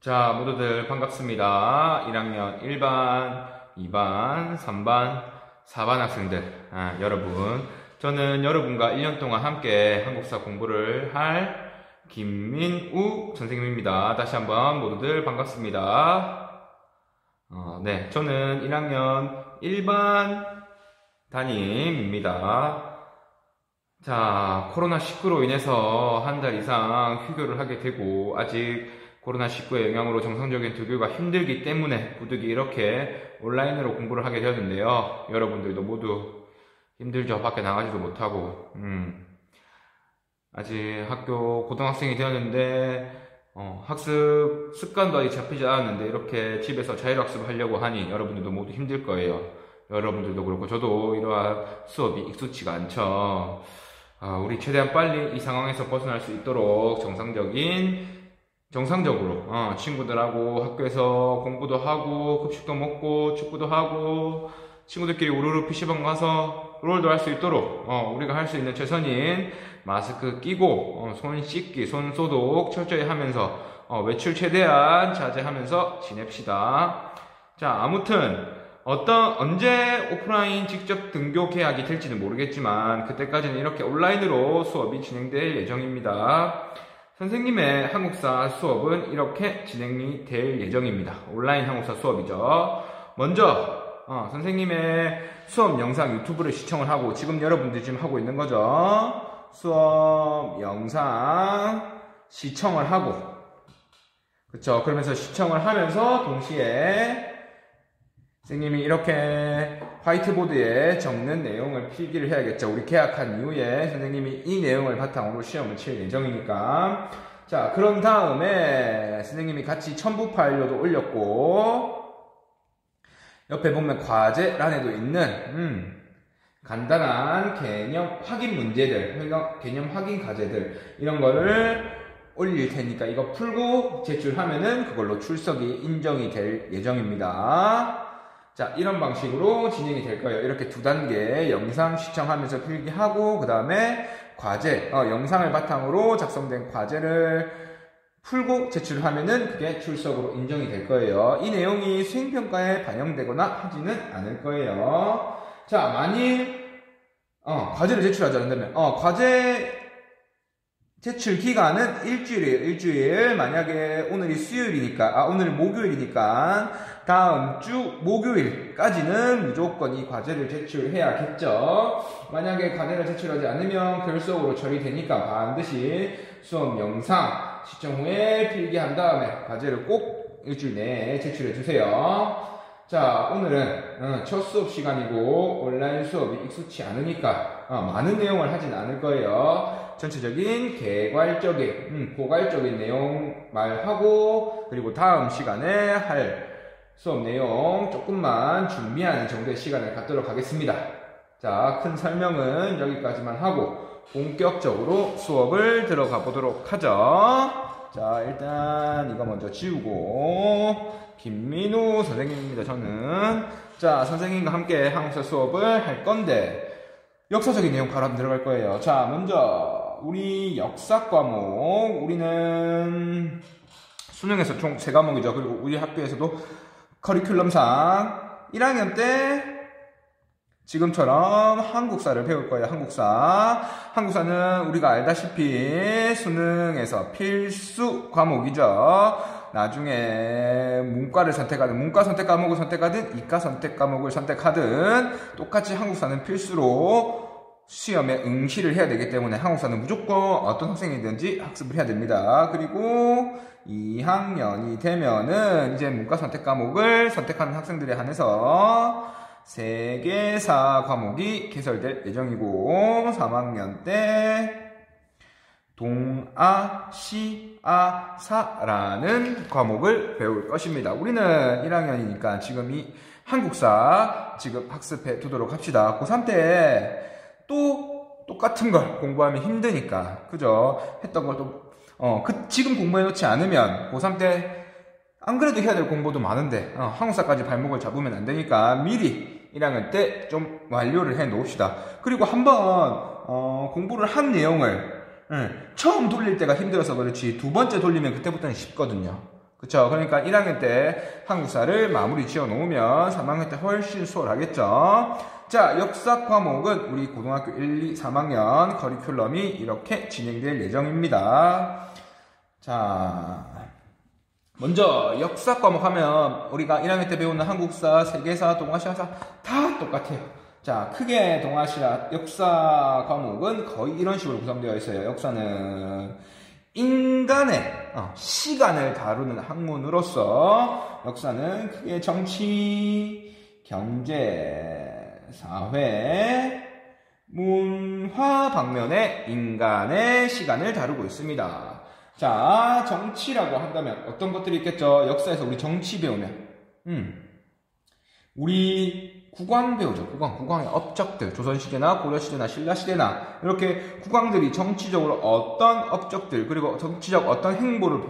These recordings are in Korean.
자, 모두들 반갑습니다. 1학년 1반, 2반, 3반, 4반 학생들, 여러분. 저는 여러분과 1년 동안 함께 한국사 공부를 할 김민우 선생님입니다. 다시 한번 모두들 반갑습니다. 네, 저는 1학년 1반 담임입니다. 자, 코로나19로 인해서 한 달 이상 휴교를 하게 되고, 아직 코로나19의 영향으로 정상적인 등교가 힘들기 때문에 부득이 이렇게 온라인으로 공부를 하게 되었는데요. 여러분들도 모두 힘들죠. 밖에 나가지도 못하고. 아직 학교 고등학생이 되었는데 학습 습관도 아직 잡히지 않았는데 이렇게 집에서 자율학습을 하려고 하니 여러분들도 모두 힘들 거예요. 여러분들도 그렇고 저도 이러한 수업이 익숙치가 않죠. 우리 최대한 빨리 이 상황에서 벗어날 수 있도록 정상적으로 친구들하고 학교에서 공부도 하고 급식도 먹고 축구도 하고 친구들끼리 우르르 PC방 가서 롤도 할 수 있도록 우리가 할 수 있는 최선인 마스크 끼고 손 씻기, 손 소독 철저히 하면서 외출 최대한 자제하면서 지냅시다. 자, 아무튼 언제 오프라인 직접 등교 개학이 될지는 모르겠지만 그때까지는 이렇게 온라인으로 수업이 진행될 예정입니다. 선생님의 한국사 수업은 이렇게 진행이 될 예정입니다. 온라인 한국사 수업이죠. 먼저 선생님의 수업 영상 유튜브를 시청을 하고 지금 여러분들이 지금 하고 있는 거죠. 수업 영상 시청을 하고 그쵸. 그러면서 시청을 하면서 동시에 선생님이 이렇게 화이트보드에 적는 내용을 필기를 해야겠죠. 우리 개학한 이후에 선생님이 이 내용을 바탕으로 시험을 칠 예정이니까. 자, 그런 다음에 선생님이 같이 첨부 파일로도 올렸고 옆에 보면 과제란에도 있는 간단한 개념 확인 문제들, 개념 확인 과제들 이런 거를 올릴 테니까 이거 풀고 제출하면은 그걸로 출석이 인정이 될 예정입니다. 자, 이런 방식으로 진행이 될 거예요. 이렇게 두 단계 영상 시청하면서 필기하고 그 다음에 과제, 영상을 바탕으로 작성된 과제를 풀고 제출하면은 그게 출석으로 인정이 될 거예요. 이 내용이 수행평가에 반영되거나 하지는 않을 거예요. 자, 만일 과제를 제출하자면 과제 제출 기간은 일주일이에요. 일주일. 만약에 오늘이 수요일이니까, 오늘 목요일이니까 다음 주 목요일까지는 무조건 이 과제를 제출해야겠죠. 만약에 과제를 제출하지 않으면 결석으로 처리되니까 반드시 수업 영상 시청 후에 필기한 다음에 과제를 꼭 일주일 내에 제출해 주세요. 자, 오늘은 첫 수업 시간이고 온라인 수업이 익숙치 않으니까 많은 내용을 하진 않을 거예요. 전체적인 개괄적인, 포괄적인 내용 말하고 그리고 다음 시간에 할 수업 내용 조금만 준비하는 정도의 시간을 갖도록 하겠습니다. 자, 큰 설명은 여기까지만 하고 본격적으로 수업을 들어가 보도록 하죠. 자, 일단 이거 먼저 지우고 김민우 선생님입니다. 저는 자, 선생님과 함께 한국사 수업을 할 건데 역사적인 내용 바로 들어갈 거예요. 자, 먼저 우리 역사 과목 우리는 수능에서 총 3과목이죠. 그리고 우리 학교에서도 커리큘럼상 1학년 때 지금처럼 한국사를 배울 거예요. 한국사는 우리가 알다시피 수능에서 필수 과목이죠. 나중에 문과 선택 과목을 선택하든 이과 선택 과목을 선택하든 똑같이 한국사는 필수로 시험에 응시를 해야 되기 때문에 한국사는 무조건 어떤 학생이든지 학습을 해야 됩니다. 그리고 2학년이 되면은 이제 문과 선택 과목을 선택하는 학생들에 한해서 세계사 과목이 개설될 예정이고 3학년 때 동아시아사라는 과목을 배울 것입니다. 우리는 1학년이니까 지금 이 한국사 지금 학습해 두도록 합시다. 고3 때 또 똑같은 걸 공부하면 힘드니까 그죠? 했던 걸 또 지금 공부해 놓지 않으면 고3 때 안 그래도 해야 될 공부도 많은데 한국사까지 발목을 잡으면 안 되니까 미리 1학년 때 좀 완료를 해 놓읍시다. 그리고 한번 공부를 한 내용을 처음 돌릴 때가 힘들어서 그렇지 두 번째 돌리면 그때부터는 쉽거든요. 그쵸? 그러니까 1학년 때 한국사를 마무리 지어 놓으면 3학년 때 훨씬 수월하겠죠? 자, 역사 과목은 우리 고등학교 1, 2, 3학년 커리큘럼이 이렇게 진행될 예정입니다. 자, 먼저 역사 과목 하면 우리가 1학년 때 배우는 한국사, 세계사, 동아시아사 다 똑같아요. 자, 크게 동아시아 역사 과목은 거의 이런 식으로 구성되어 있어요. 역사는 인간의 시간을 다루는 학문으로서 역사는 크게 정치, 경제, 사회, 문화 방면의 인간의 시간을 다루고 있습니다. 자, 정치라고 한다면 어떤 것들이 있겠죠? 역사에서 우리 정치 배우면 우리 국왕 배우죠. 국왕의 업적들, 조선시대나 고려시대나 신라시대나 이렇게 국왕들이 정치적으로 어떤 업적들 그리고 정치적 어떤 행보를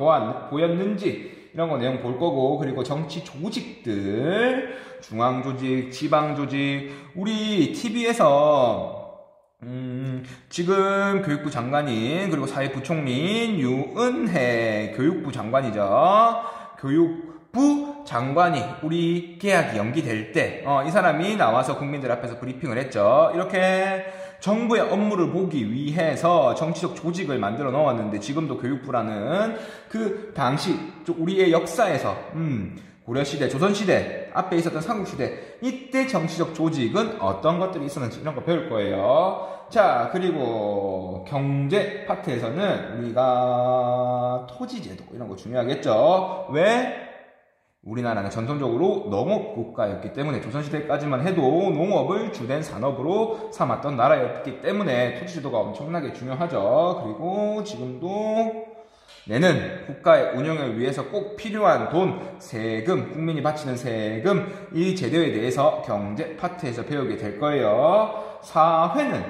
보였는지 이런 거 내용 볼 거고, 그리고 정치 조직들, 중앙조직, 지방조직, 우리 TV에서 지금 교육부 장관인 그리고 사회부총리인 유은혜 교육부 장관이죠. 교육부 장관이 우리 개학이 연기될 때 이 사람이 나와서 국민들 앞에서 브리핑을 했죠. 이렇게 정부의 업무를 보기 위해서 정치적 조직을 만들어 놓았는데, 지금도 교육부라는 그 당시 우리의 역사에서 고려시대, 조선시대, 앞에 있었던 삼국시대, 이때 정치적 조직은 어떤 것들이 있었는지 이런 거 배울 거예요. 자, 그리고 경제 파트에서는 우리가 토지제도 이런 거 중요하겠죠. 왜? 우리나라는 전통적으로 농업국가였기 때문에 조선시대까지만 해도 농업을 주된 산업으로 삼았던 나라였기 때문에 토지제도가 엄청나게 중요하죠. 그리고 지금도 내는 국가의 운영을 위해서 꼭 필요한 돈, 세금, 국민이 바치는 세금, 이 제도에 대해서 경제 파트에서 배우게 될 거예요. 사회는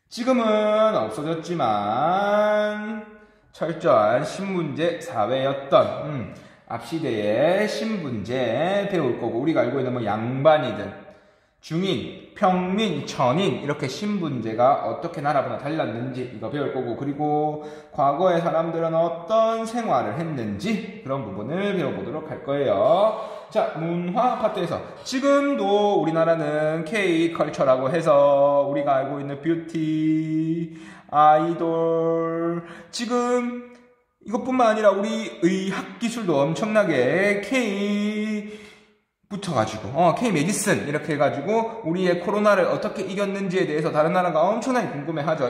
지금은 없어졌지만 철저한 신분제 사회였던 앞시대의 신분제 배울 거고, 우리가 알고 있는 뭐 양반이든 중인, 평민, 천인 이렇게 신분제가 어떻게 나라보다 달랐는지 이거 배울 거고, 그리고 과거의 사람들은 어떤 생활을 했는지 그런 부분을 배워보도록 할 거예요. 자, 문화 파트에서 지금도 우리나라는 K컬처라고 해서 우리가 알고 있는 뷰티, 아이돌, 지금 이것뿐만 아니라 우리 의학기술도 엄청나게 K 붙여가지고 K 메디슨 이렇게 해가지고 우리의 코로나를 어떻게 이겼는지에 대해서 다른 나라가 엄청나게 궁금해하죠.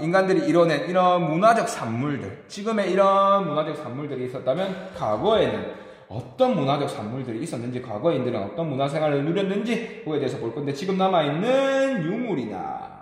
인간들이 이뤄낸 이런 문화적 산물들, 지금의 이런 문화적 산물들이 있었다면 과거에는 어떤 문화적 산물들이 있었는지, 과거인들은 어떤 문화생활을 누렸는지 그거에 대해서 볼 건데, 지금 남아있는 유물이나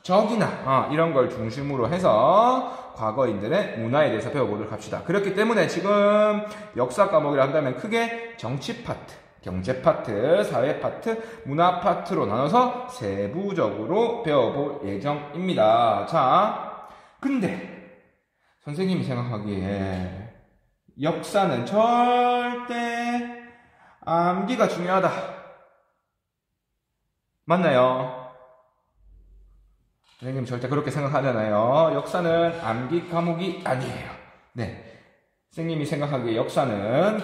적이나 이런 걸 중심으로 해서 과거인들의 문화에 대해서 배워보도록 합시다. 그렇기 때문에 지금 역사 과목이라 한다면 크게 정치 파트, 경제 파트, 사회 파트, 문화 파트로 나눠서 세부적으로 배워볼 예정입니다. 자, 근데 선생님이 생각하기에 역사는 절대 암기가 중요하다. 맞나요? 선생님 절대 그렇게 생각하잖아요. 역사는 암기 과목이 아니에요. 네, 선생님이 생각하기에 역사는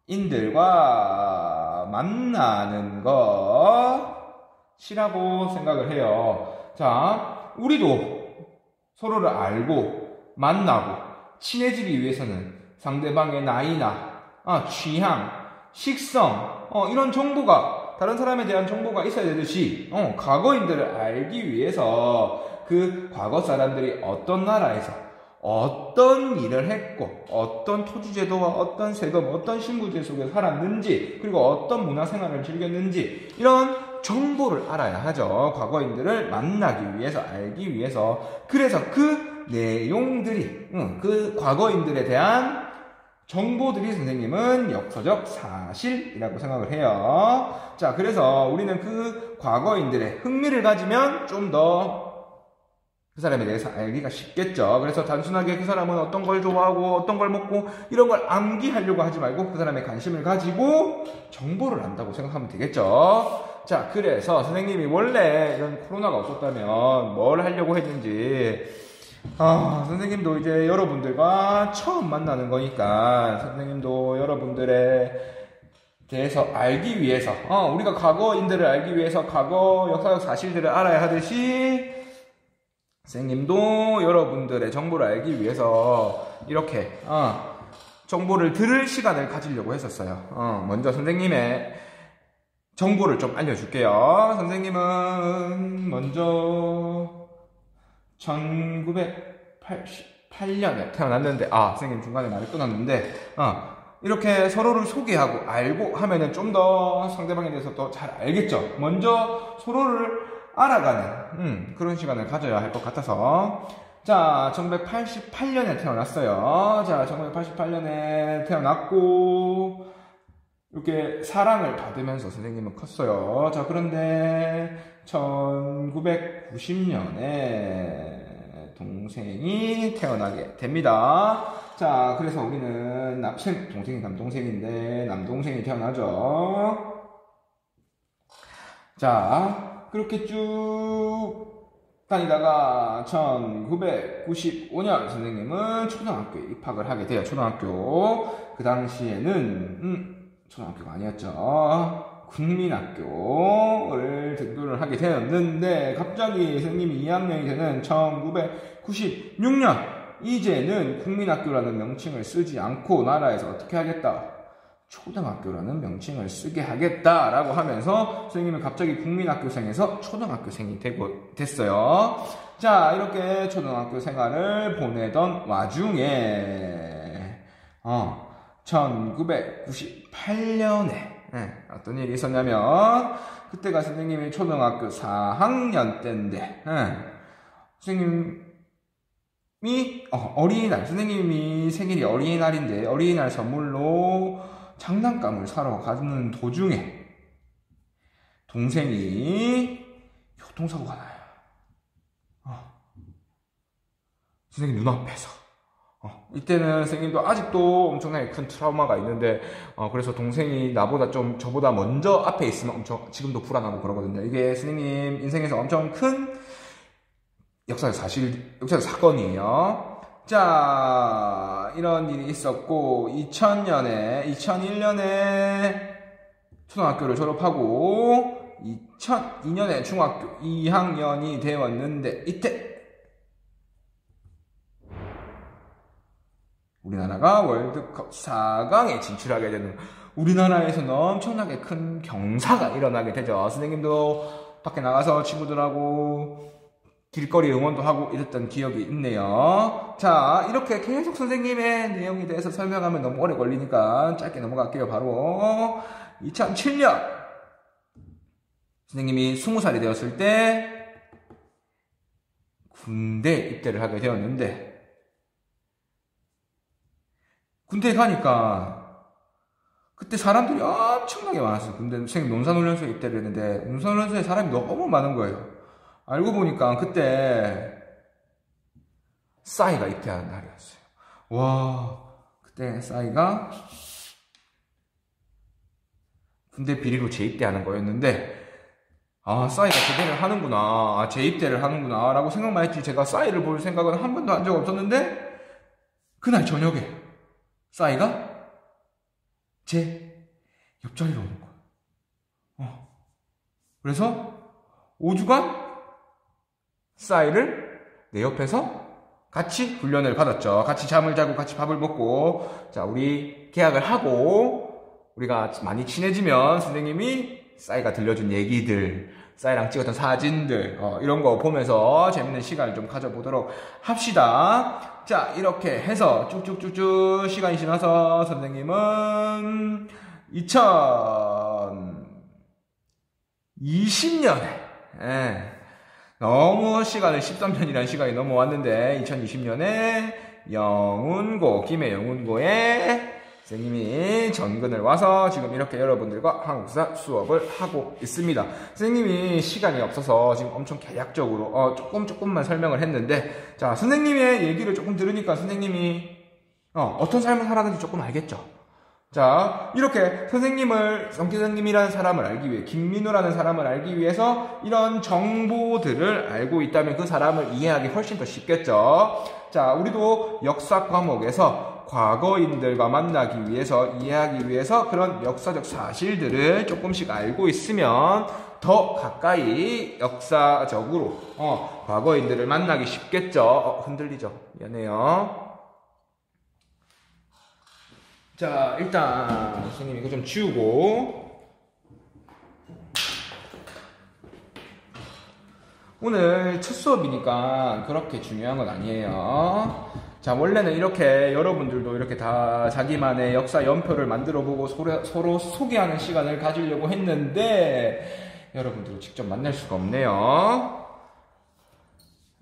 과거인들과 만나는 것이라고 생각을 해요. 자, 우리도 서로를 알고 만나고 친해지기 위해서는 상대방의 나이나 취향, 식성 이런 정보가, 다른 사람에 대한 정보가 있어야 되듯이 과거인들을 알기 위해서 그 과거 사람들이 어떤 나라에서 어떤 일을 했고 어떤 토지제도와 어떤 세금, 어떤 신분제 속에 살았는지, 그리고 어떤 문화생활을 즐겼는지 이런 정보를 알아야 하죠. 과거인들을 만나기 위해서, 알기 위해서. 그래서 그 내용들이 그 과거인들에 대한 정보들이 선생님은 역사적 사실이라고 생각을 해요. 자, 그래서 우리는 그 과거인들의 흥미를 가지면 좀 더 그 사람에 대해서 알기가 쉽겠죠. 그래서 단순하게 그 사람은 어떤 걸 좋아하고 어떤 걸 먹고 이런 걸 암기하려고 하지 말고 그 사람의 관심을 가지고 정보를 안다고 생각하면 되겠죠. 자, 그래서 선생님이 원래 이런 코로나가 없었다면 뭘 하려고 했는지, 선생님도 이제 여러분들과 처음 만나는 거니까, 선생님도 여러분들에 대해서 알기 위해서, 우리가 과거인들을 알기 위해서 과거 역사적 사실들을 알아야 하듯이, 선생님도 여러분들의 정보를 알기 위해서 이렇게, 정보를 들을 시간을 가지려고 했었어요. 먼저 선생님의 정보를 좀 알려줄게요. 선생님은 먼저 1988년에 태어났는데, 선생님 중간에 말을 끊었는데, 이렇게 서로를 소개하고 알고 하면은 좀 더 상대방에 대해서 더 잘 알겠죠. 먼저 서로를 알아가는 그런 시간을 가져야 할 것 같아서, 자, 1988년에 태어났어요. 자, 1988년에 태어났고 이렇게 사랑을 받으면서 선생님은 컸어요. 자, 그런데 1990년에 동생이 태어나게 됩니다. 자, 그래서 우리는 동생이 남동생인데 남동생이 태어나죠. 자, 그렇게 쭉 다니다가 1995년 선생님은 초등학교에 입학을 하게 돼요. 초등학교. 그 당시에는 초등학교가 아니었죠. 국민학교를 등교를 하게 되었는데, 갑자기 선생님이 2학년이 되는 1996년 이제는 국민학교라는 명칭을 쓰지 않고 나라에서 어떻게 하겠다? 초등학교라는 명칭을 쓰게 하겠다라고 하면서 선생님은 갑자기 국민학교생에서 초등학교생이 됐어요. 자, 이렇게 초등학교 생활을 보내던 와중에 1998년에 어떤 일이 있었냐면, 그때가 선생님이 초등학교 4학년 때인데, 선생님이 어린이날, 선생님이 생일이 어린이날인데 어린이날 선물로 장난감을 사러 가는 도중에 동생이 교통사고가 나요. 선생님 눈앞에서. 이때는 선생님도 아직도 엄청나게 큰 트라우마가 있는데, 그래서 동생이 저보다 먼저 앞에 있으면 지금도 불안하고 그러거든요. 이게 선생님 인생에서 엄청 큰 역사적 사건이에요. 자, 이런 일이 있었고, 2001년에 초등학교를 졸업하고, 2002년에 중학교 2학년이 되었는데, 이때 우리나라가 월드컵 4강에 진출하게 되는, 우리나라에서는 엄청나게 큰 경사가 일어나게 되죠. 선생님도 밖에 나가서 친구들하고 길거리 응원도 하고 이랬던 기억이 있네요. 자, 이렇게 계속 선생님의 내용에 대해서 설명하면 너무 오래 걸리니까 짧게 넘어갈게요. 바로 2007년 선생님이 20살이 되었을 때 군대 입대를 하게 되었는데, 군대에 가니까 그때 사람들이 엄청나게 많았어요. 군대 선생님 논산훈련소에 입대를 했는데 논산훈련소에 사람이 너무 많은 거예요. 알고 보니까 그때 싸이가 입대하는 날이었어요. 와, 그때 싸이가 군대 비리로 재입대하는 거였는데, 싸이가 제대를 하는구나, 재입대를 하는구나 라고 생각만 했지, 제가 싸이를 볼 생각은 한 번도 한 적 없었는데, 그날 저녁에 싸이가 제 옆자리로 오는 거야. 그래서 5주간 싸이를 내 옆에서 같이 훈련을 받았죠. 같이 잠을 자고 같이 밥을 먹고, 자, 우리 계약을 하고 우리가 많이 친해지면 선생님이 싸이가 들려준 얘기들, 싸이랑 찍었던 사진들, 이런 거 보면서 재밌는 시간을 좀 가져보도록 합시다. 자, 이렇게 해서 쭉쭉쭉쭉 시간이 지나서 선생님은 2020년에 너무 13년이라는 시간이 넘어왔는데, 2020년에 김해 영훈고에 선생님이 전근을 와서 지금 이렇게 여러분들과 한국사 수업을 하고 있습니다. 선생님이 시간이 없어서 지금 엄청 개략적으로 조금만 설명을 했는데, 자, 선생님의 얘기를 조금 들으니까 선생님이 어떤 삶을 살았는지 조금 알겠죠? 자, 이렇게 성기선생님이라는 사람을 알기 위해, 김민우라는 사람을 알기 위해서 이런 정보들을 알고 있다면 그 사람을 이해하기 훨씬 더 쉽겠죠. 자, 우리도 역사 과목에서 과거인들과 만나기 위해서, 이해하기 위해서 그런 역사적 사실들을 조금씩 알고 있으면 더 가까이 역사적으로 과거인들을 만나기 쉽겠죠. 흔들리죠. 미안해요. 자, 일단 선생님 이거 좀 지우고, 오늘 첫 수업이니까 그렇게 중요한 건 아니에요. 자, 원래는 이렇게 여러분들도 이렇게 다 자기만의 역사 연표를 만들어 보고 서로 소개하는 시간을 가지려고 했는데 여러분들도 직접 만날 수가 없네요.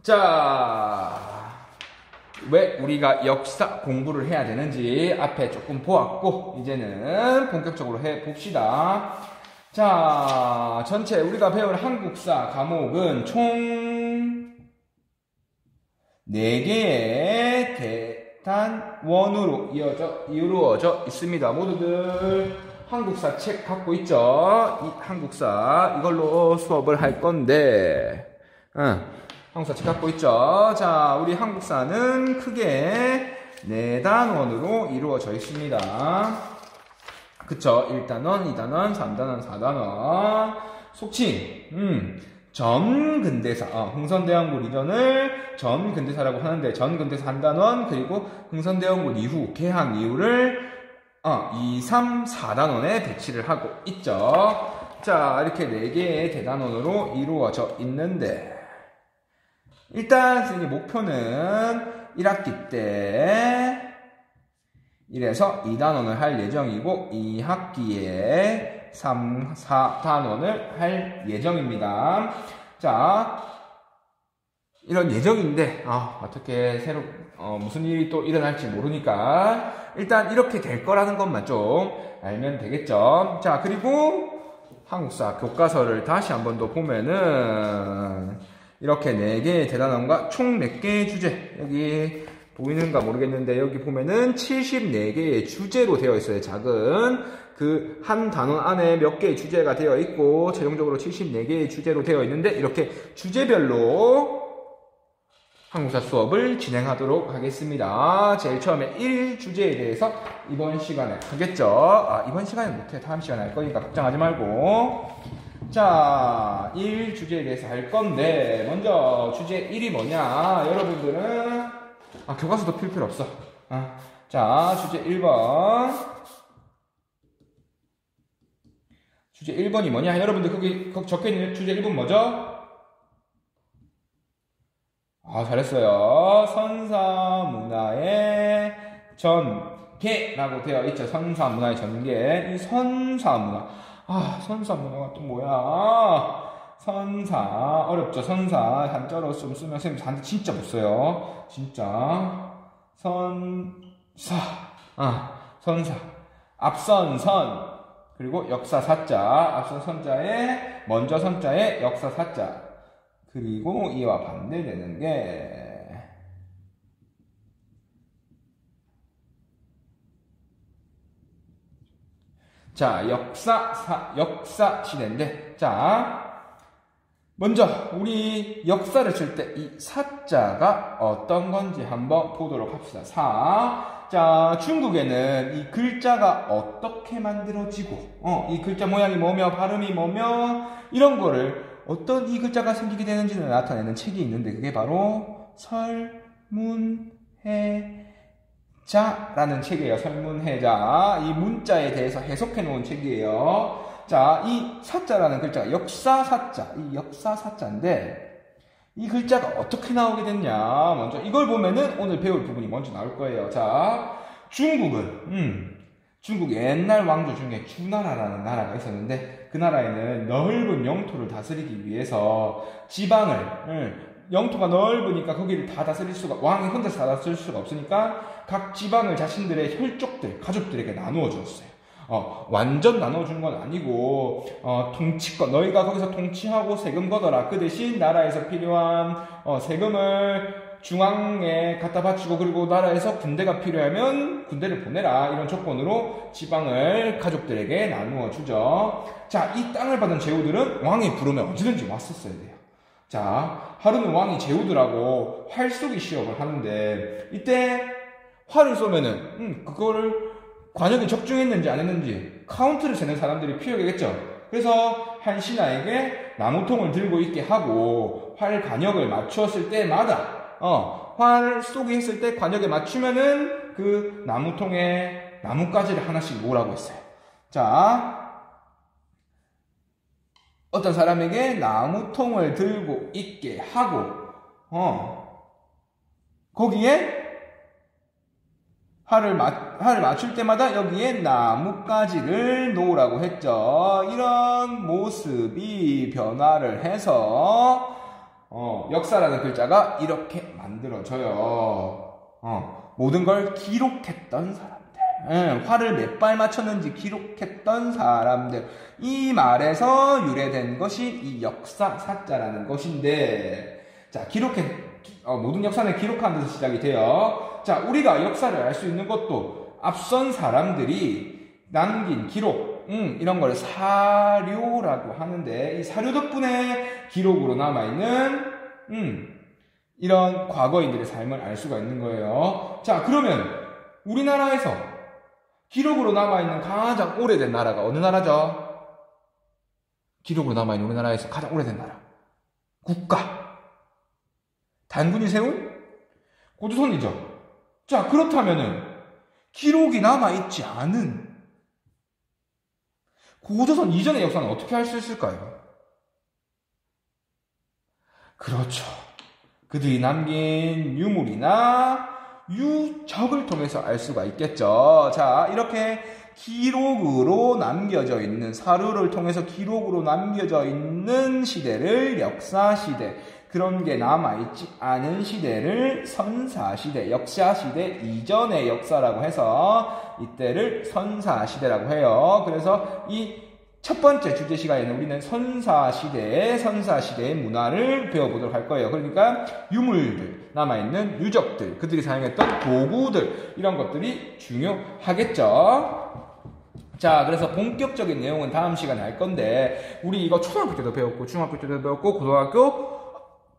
자, 왜 우리가 역사 공부를 해야 되는지 앞에 조금 보았고, 이제는 본격적으로 해봅시다. 자, 전체 우리가 배울 한국사 과목은 총 4개의 대단원으로 이루어져 있습니다. 모두들 한국사 책 갖고 있죠? 이 한국사, 이걸로 수업을 할 건데, 한국사 책 갖고 있죠? 자, 우리 한국사는 크게 4단원으로 이루어져 있습니다. 그쵸? 1단원, 2단원, 3단원, 4단원. 속칭, 전근대사. 흥선대원군 이전을 전근대사라고 하는데, 전근대사 1단원, 그리고 흥선대원군 이후, 개항 이후를 2, 3, 4단원에 배치를 하고 있죠. 자, 이렇게 4개의 대단원으로 이루어져 있는데, 일단 선생님 목표는 1학기 때 1에서 2단원을 할 예정이고 2학기에 3, 4단원을 할 예정입니다. 자, 이런 예정인데 어떻게 무슨 일이 또 일어날지 모르니까 일단 이렇게 될 거라는 것만 좀 알면 되겠죠. 자, 그리고 한국사 교과서를 다시 한 번 더 보면은 이렇게 4개의 대단원과 총 몇 개의 주제, 여기 보이는가 모르겠는데 여기 보면은 74개의 주제로 되어 있어요. 작은 그 한 단원 안에 몇 개의 주제가 되어 있고 최종적으로 74개의 주제로 되어 있는데, 이렇게 주제별로 한국사 수업을 진행하도록 하겠습니다. 제일 처음에 1주제에 대해서 이번 시간에 하겠죠. 이번 시간에 못해. 다음 시간에 할 거니까 걱정하지 말고. 자, 1주제에 대해서 할 건데, 먼저 주제 1이 뭐냐? 여러분들은 교과서도 필요 없어. 자, 주제 1번. 주제 1번이 뭐냐? 여러분들 거기 적혀있는 주제 1번 뭐죠? 잘했어요. 선사문화의 전개라고 되어 있죠. 선사문화의 전개. 이 선사문화. 선사문화가 또 뭐야? 선사. 어렵죠? 선사. 한자로 좀 쓰면 선생님 진짜 못 써요. 진짜. 선사. 선사. 앞선 선. 그리고 역사 사자. 앞선 선자에, 먼저 선자에 역사 사자. 그리고 이와 반대되는 게 자, 역사 시대인데, 자, 먼저 우리 역사를 쓸 때 이 사자가 어떤 건지 한번 보도록 합시다. 자, 중국에는 이 글자가 어떻게 만들어지고, 이 글자 모양이 뭐며, 발음이 뭐며, 이런 거를 어떤 이 글자가 생기게 되는지를 나타내는 책이 있는데, 그게 바로 설문해자라는 책이에요. 설문해자. 이 문자에 대해서 해석해 놓은 책이에요. 자, 이 사자라는 글자가 역사사자, 이 역사사자인데, 이 글자가 어떻게 나오게 됐냐? 먼저 이걸 보면은 오늘 배울 부분이 먼저 나올 거예요. 자, 중국은 중국 옛날 왕조 중에 주나라라는 나라가 있었는데, 그 나라에는 넓은 영토를 다스리기 위해서 지방을, 영토가 넓으니까 거기를 다 다스릴 수가, 왕이 혼자서 다 다스릴 수가 없으니까 각 지방을 자신들의 혈족들, 가족들에게 나누어 주었어요. 완전 나눠준 건 아니고, 통치권, 너희가 거기서 통치하고 세금 걷어라. 그 대신 나라에서 필요한, 세금을 중앙에 갖다 바치고 그리고 나라에서 군대가 필요하면 군대를 보내라 이런 조건으로 지방을 가족들에게 나누어 주죠. 자, 이 땅을 받은 제후들은 왕이 부르면 언제든지 왔었어야 돼요. 자, 하루는 왕이 제후들하고 활 쏘기 시험을 하는데 이때 활을 쏘면은 그거를 관역이 적중했는지 안 했는지 카운트를 세는 사람들이 필요하겠죠. 그래서 한 신하에게 나무통을 들고 있게 하고 활 관역을 맞추었을 때마다 활 쏘기 했을 때 관역에 맞추면은 그 나무통에 나뭇가지를 하나씩 놓으라고 했어요. 자, 어떤 사람에게 나무통을 들고 있게 하고 거기에 활을 맞출 때마다 여기에 나뭇가지를 놓으라고 했죠. 이런 모습이 변화를 해서 역사라는 글자가 이렇게 만들어져요. 모든 걸 기록했던 사람들, 활을 몇 발 맞췄는지 기록했던 사람들, 이 말에서 유래된 것이 이 역사 사자라는 것인데, 자, 모든 역사는 기록하는 데서 시작이 돼요. 자, 우리가 역사를 알 수 있는 것도 앞선 사람들이 남긴 기록, 이런 걸 사료라고 하는데, 이 사료 덕분에 기록으로 남아있는, 이런 과거인들의 삶을 알 수가 있는 거예요. 자, 그러면 우리나라에서 기록으로 남아있는 가장 오래된 나라가 어느 나라죠? 기록으로 남아있는 우리나라에서 가장 오래된 나라. 국가. 단군이 세운 고조선이죠. 자, 그렇다면은 기록이 남아있지 않은 고조선 이전의 역사는 어떻게 할 수 있을까요? 그렇죠. 그들이 남긴 유물이나 유적을 통해서 알 수가 있겠죠. 자, 이렇게 기록으로 남겨져 있는, 사료를 통해서 기록으로 남겨져 있는 시대를 역사시대, 그런 게 남아있지 않은 시대를 선사시대, 역사시대 이전의 역사라고 해서 이때를 선사시대라고 해요. 그래서 이 첫 번째 주제 시간에는 우리는 선사시대의 문화를 배워보도록 할 거예요. 그러니까 유물들, 남아있는 유적들, 그들이 사용했던 도구들, 이런 것들이 중요하겠죠. 자, 그래서 본격적인 내용은 다음 시간에 할 건데, 우리 이거 초등학교 때도 배웠고, 중학교 때도 배웠고, 고등학교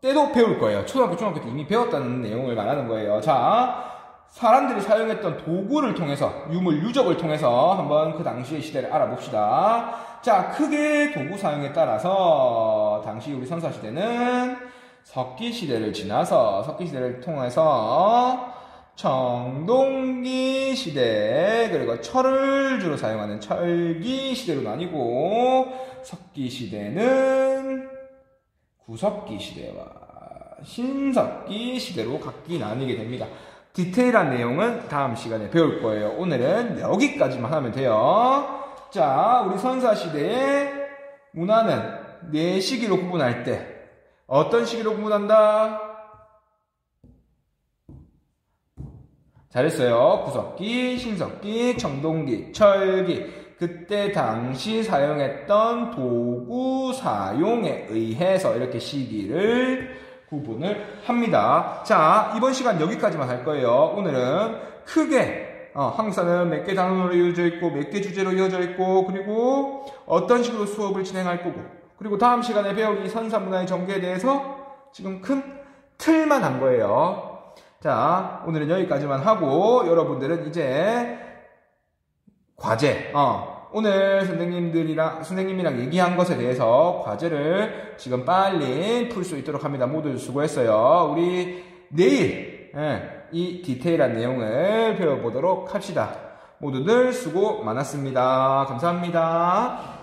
때도 배울 거예요. 초등학교, 중학교 때 이미 배웠다는 내용을 말하는 거예요. 자, 사람들이 사용했던 도구를 통해서, 유물, 유적을 통해서 한번 그 당시의 시대를 알아봅시다. 자, 크게 도구 사용에 따라서 당시 우리 선사시대는 석기시대를 지나서 석기시대를 통해서 청동기 시대, 그리고 철을 주로 사용하는 철기 시대로 나뉘고, 석기시대는 구석기 시대와 신석기 시대로 각기 나뉘게 됩니다. 디테일한 내용은 다음 시간에 배울 거예요. 오늘은 여기까지만 하면 돼요. 자, 우리 선사시대의 문화는 4시기로 구분할 때 어떤 시기로 구분한다? 잘했어요. 구석기, 신석기, 청동기, 철기. 그때 당시 사용했던 도구 사용에 의해서 이렇게 시기를 구분을 합니다. 자, 이번 시간 여기까지만 할 거예요. 오늘은 크게 항사는 몇 개 단원으로 이어져 있고 몇 개 주제로 이어져 있고, 그리고 어떤 식으로 수업을 진행할 거고, 그리고 다음 시간에 배울 이 선사문화의 전개에 대해서 지금 큰 틀만 한 거예요. 자, 오늘은 여기까지만 하고 여러분들은 이제 과제, 오늘 선생님이랑 얘기한 것에 대해서 과제를 지금 빨리 풀 수 있도록 합니다. 모두 수고했어요. 우리 내일 이 디테일한 내용을 배워보도록 합시다. 모두들 수고 많았습니다. 감사합니다.